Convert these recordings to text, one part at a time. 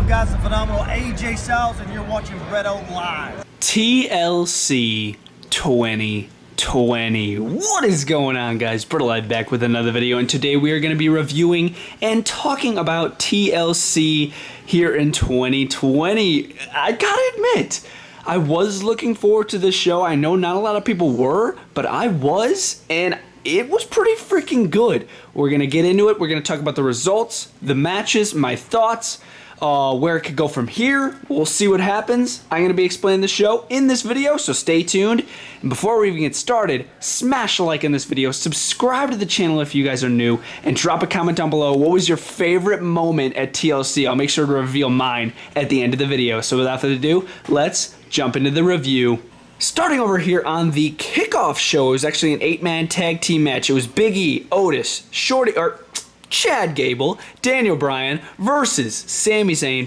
up, guys? The phenomenal AJ Styles, and you're watching BrettO Live. TLC 2020. What is going on, guys? BrettO Live back with another video, and today we are going to be reviewing and talking about TLC here in 2020. I gotta admit, I was looking forward to this show. I know not a lot of people were, but I was, and it was pretty freaking good. We're going to get into it. We're going to talk about the results, the matches, my thoughts, where it could go from here. We'll see what happens. I'm going to be explaining the show in this video, so stay tuned. And before we even get started, smash a like in this video, subscribe to the channel if you guys are new, and drop a comment down below. What was your favorite moment at TLC? I'll make sure to reveal mine at the end of the video. So without further ado, let's jump into the review. Starting over here on the kickoff show, it was actually an 8-man tag team match. It was Big E, Otis, Chad Gable, Daniel Bryan versus Sami Zayn,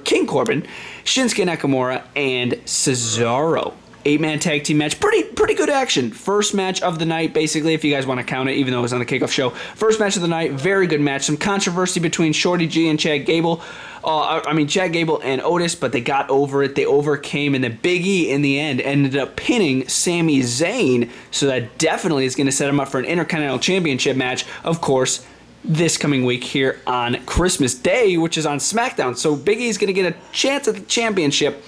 King Corbin, Shinsuke Nakamura, and Cesaro. 8-man tag team match. Pretty good action. First match of the night, basically, if you guys want to count it, even though it was on the kickoff show. First match of the night, very good match. Some controversy between Shorty G and Chad Gable. Chad Gable and Otis, but they got over it. They overcame, and then Big E, in the end, ended up pinning Sami Zayn, so that definitely is going to set him up for an Intercontinental Championship match, of course, this coming week here on Christmas Day, which is on SmackDown. So Big E is going to get a chance at the championship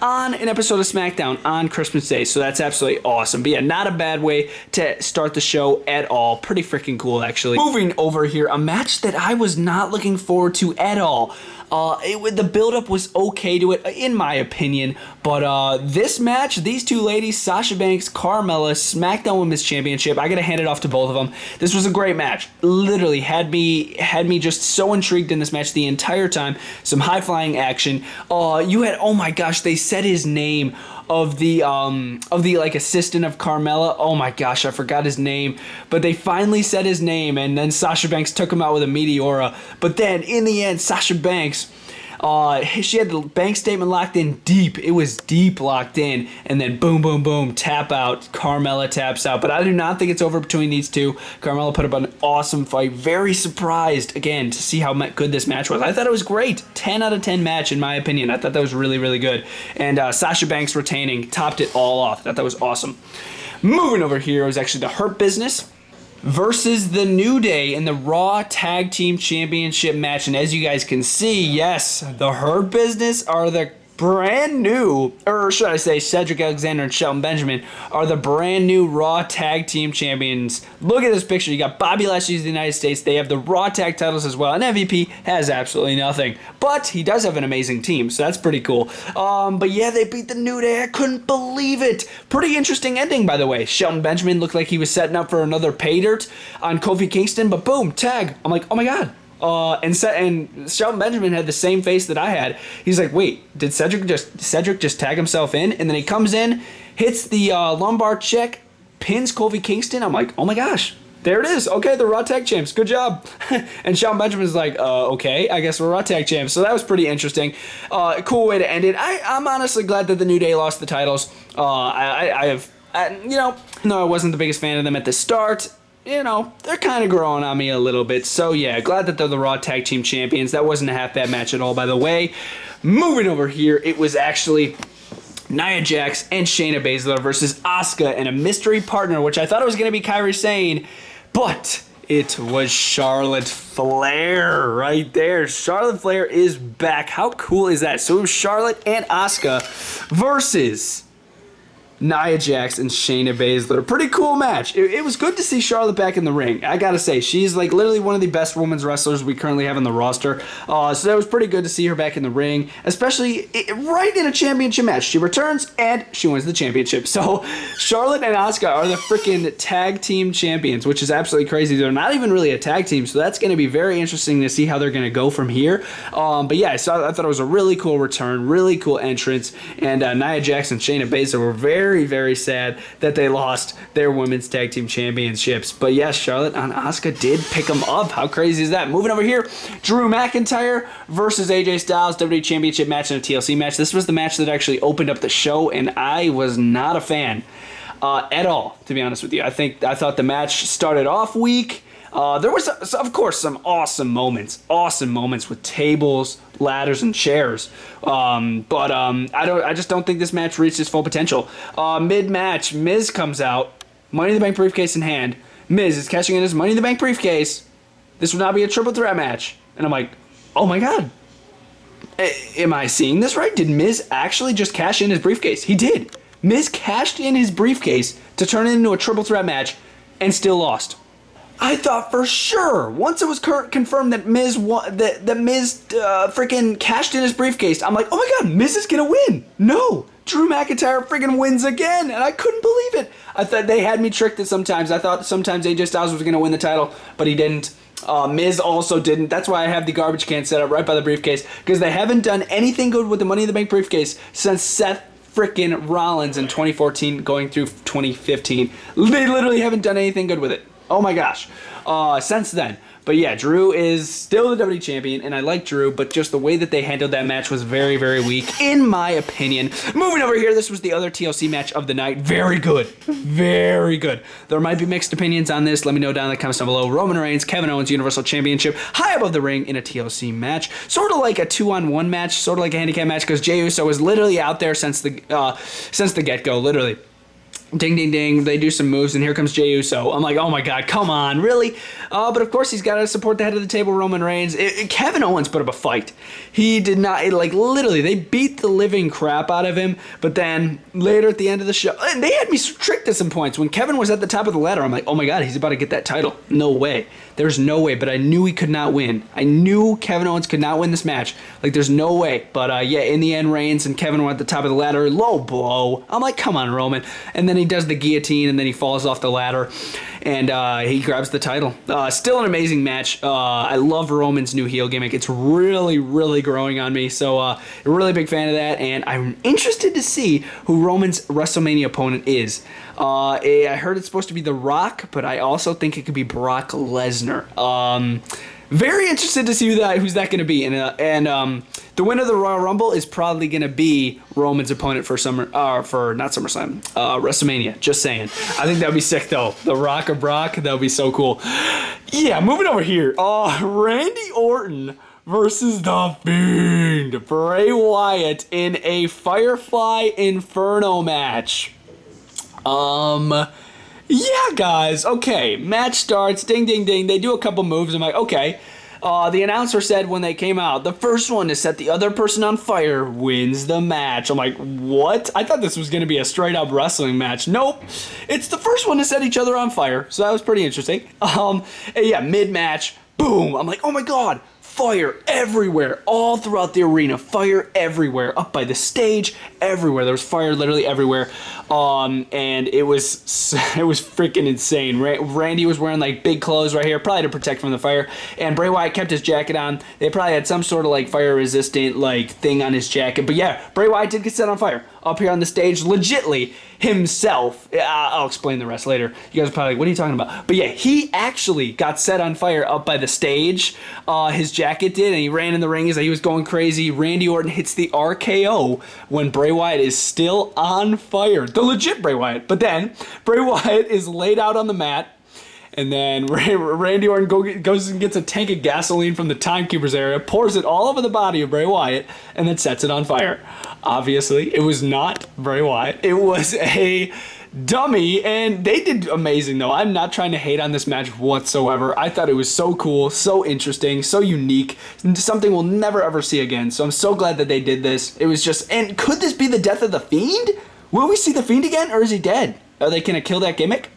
on an episode of SmackDown on Christmas Day, so that's absolutely awesome. But yeah, not a bad way to start the show at all. Pretty freaking cool, actually. Moving over here, a match that I was not looking forward to at all. The build-up was okay to it, in my opinion, but this match, these two ladies, Sasha Banks, Carmella, SmackDown Women's Championship, I gotta hand it off to both of them. This was a great match. Literally had me just so intrigued in this match the entire time. Some high-flying action. You had, oh my gosh, they said his name of the like assistant of Carmella. Oh my gosh, I forgot his name, but they finally said his name, and then Sasha Banks took him out with a Meteora. But then in the end, Sasha Banks, she had the bank statement locked in deep. It was deep locked in, and then boom, boom, boom, tap out. Carmella taps out, but I do not think it's over between these two. Carmella put up an awesome fight. Very surprised, again, to see how good this match was. I thought it was great. 10 out of 10 match, in my opinion. I thought that was really, really good. And Sasha Banks retaining topped it all off. I thought that was awesome. Moving over here was actually the Hurt Business versus the New Day in the Raw Tag Team Championship match. And as you guys can see, yes, the Hurt Business are the brand new, or should I say Cedric Alexander and Shelton Benjamin are the brand new Raw Tag Team Champions. Look at this picture. You got Bobby Lashley of the United States. They have the Raw Tag titles as well. And MVP has absolutely nothing. But he does have an amazing team, so that's pretty cool. But yeah, they beat the New Day. I couldn't believe it. Pretty interesting ending, by the way. Shelton Benjamin looked like he was setting up for another pay dirt on Kofi Kingston, but boom, tag. I'm like, oh my god. And Shelton Benjamin had the same face that I had. He's like, wait, did Cedric just tag himself in? And then he comes in, hits the lumbar check, pins Kofi Kingston. I'm like, oh my gosh, there it is. Okay, the Raw Tag Champs. Good job. And Shelton Benjamin's like, okay, I guess we're Raw Tag Champs. So that was pretty interesting. Cool way to end it. I'm honestly glad that the New Day lost the titles. No, I wasn't the biggest fan of them at the start. You know, they're kind of growing on me a little bit. So, yeah, glad that they're the Raw Tag Team Champions. That wasn't a half-bad match at all, by the way. Moving over here, it was actually Nia Jax and Shayna Baszler versus Asuka and a mystery partner, which I thought it was going to be Kairi Sane, but it was Charlotte Flair right there. Charlotte Flair is back. How cool is that? So it was Charlotte and Asuka versus Nia Jax and Shayna Baszler. Pretty cool match. It was good to see Charlotte back in the ring. I gotta say, she's like literally one of the best women's wrestlers we currently have in the roster. So that was pretty good to see her back in the ring, especially right in a championship match. She returns and she wins the championship. So Charlotte and Asuka are the freaking tag team champions, which is absolutely crazy. They're not even really a tag team, so that's going to be very interesting to see how they're going to go from here. But yeah, I thought it was a really cool return, really cool entrance, and Nia Jax and Shayna Baszler were very, very sad that they lost their women's tag team championships. But yes, Charlotte and Asuka did pick them up. How crazy is that? Moving over here, Drew McIntyre versus AJ Styles, WWE Championship match and a TLC match. This was the match that actually opened up the show, and I was not a fan at all, to be honest with you. I thought the match started off weak. There was, of course, some awesome moments with tables, ladders, and chairs. I just don't think this match reached its full potential. Mid-match, Miz comes out, Money in the Bank briefcase in hand. Miz is cashing in his Money in the Bank briefcase. This would not be a triple threat match. And I'm like, oh my god. Am I seeing this right? Did Miz actually just cash in his briefcase? He did. Miz cashed in his briefcase to turn it into a triple threat match and still lost. I thought for sure, once it was confirmed that Miz freaking cashed in his briefcase, I'm like, oh my god, Miz is gonna win. No, Drew McIntyre freaking wins again, and I couldn't believe it. I thought they had me tricked it sometimes. I thought sometimes AJ Styles was gonna win the title, but he didn't. Miz also didn't. That's why I have the garbage can set up right by the briefcase, because they haven't done anything good with the Money in the Bank briefcase since Seth freaking Rollins in 2014 going through 2015. They literally haven't done anything good with it. Oh my gosh. Since then. But yeah, Drew is still the WWE champion, and I like Drew, but just the way that they handled that match was very, very weak, in my opinion. Moving over here, this was the other TLC match of the night. Very good. Very good. There might be mixed opinions on this. Let me know down in the comments down below. Roman Reigns, Kevin Owens Universal Championship, high above the ring in a TLC match. Sort of like a 2-on-1 match, sort of like a handicap match, because Jey Uso was literally out there since the get-go, literally. Ding, ding, ding. They do some moves, and here comes Jey Uso. I'm like, oh my god, come on, really? But of course, he's got to support the head of the table, Roman Reigns. Kevin Owens put up a fight. He did not, literally, they beat the living crap out of him, but then later at the end of the show, and they had me tricked at some points. When Kevin was at the top of the ladder, I'm like, oh my god, he's about to get that title. No way. There's no way, but I knew he could not win. I knew Kevin Owens could not win this match. There's no way. But yeah, in the end, Reigns and Kevin were at the top of the ladder. Low blow. I'm like, come on, Roman. And then he does the guillotine, and then he falls off the ladder, and he grabs the title. Still an amazing match. I love Roman's new heel gimmick. It's really, really growing on me. So a really big fan of that, and I'm interested to see who Roman's WrestleMania opponent is. I heard it's supposed to be The Rock, but I also think it could be Brock Lesnar. Very interested to see who's that going to be, and the winner of the Royal Rumble is probably going to be Roman's opponent for WrestleMania. Just saying. I think that would be sick though. The Rock or Brock, that would be so cool. Yeah, moving over here. Randy Orton versus The Fiend, Bray Wyatt in a Firefly Inferno match. Yeah, guys, okay, match starts, ding, ding, ding, they do a couple moves, I'm like, okay, the announcer said when they came out, the first one to set the other person on fire wins the match. I'm like, what? I thought this was going to be a straight-up wrestling match. Nope, it's the first one to set each other on fire, so that was pretty interesting. Yeah, mid-match, boom, I'm like, oh my god, fire everywhere, all throughout the arena, fire everywhere, up by the stage, everywhere. There was fire literally everywhere, and it was freaking insane. Randy was wearing big clothes right here, probably to protect from the fire, and Bray Wyatt kept his jacket on. They probably had some sort of fire resistant thing on his jacket, but yeah, Bray Wyatt did get set on fire up here on the stage, legitly himself. I'll explain the rest later. You guys are probably like, what are you talking about? But yeah, he actually got set on fire up by the stage. His jacket did, and he ran in the ring as he was going crazy. Randy Orton hits the RKO when Bray Wyatt is still on fire. The legit Bray Wyatt. But then, Bray Wyatt is laid out on the mat, and then Randy Orton goes and gets a tank of gasoline from the timekeeper's area, pours it all over the body of Bray Wyatt, and then sets it on fire. Obviously, it was not Bray Wyatt. It was a dummy, and they did amazing, though. I'm not trying to hate on this match whatsoever. I thought it was so cool, so interesting, so unique, something we'll never ever see again. So I'm so glad that they did this. It was just, and could this be the death of The Fiend? Will we see The Fiend again, or is he dead? Are they going to kill that gimmick?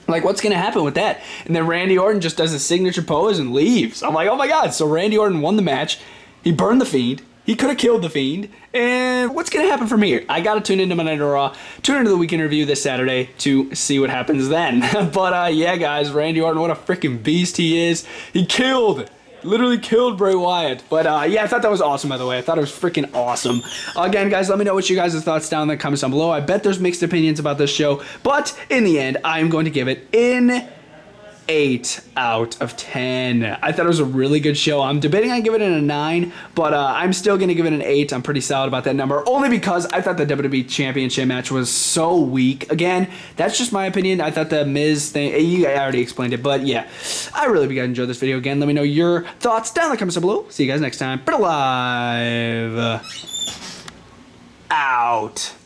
What's going to happen with that? And then Randy Orton just does his signature pose and leaves. I'm like, oh my god. So Randy Orton won the match. He burned The Fiend. He could have killed The Fiend. And what's going to happen from here? I got to tune into Monday Night Raw, tune into the weekend review this Saturday to see what happens then. But yeah, guys, Randy Orton, what a freaking beast he is. He literally killed Bray Wyatt. But yeah, I thought that was awesome, by the way. I thought it was freaking awesome. Again, guys, let me know what you guys' thoughts down in the comments down below. I bet there's mixed opinions about this show, but in the end, I'm going to give it an 8 out of 10. I thought it was a really good show. I'm debating on giving it a 9, but I'm still going to give it an 8. I'm pretty solid about that number, only because I thought the WWE Championship match was so weak. Again, that's just my opinion. I thought the Miz thing, I already explained it, but yeah, I really hope you guys enjoyed this video. Again, let me know your thoughts down in the comments below. See you guys next time. BrettO Live. Out.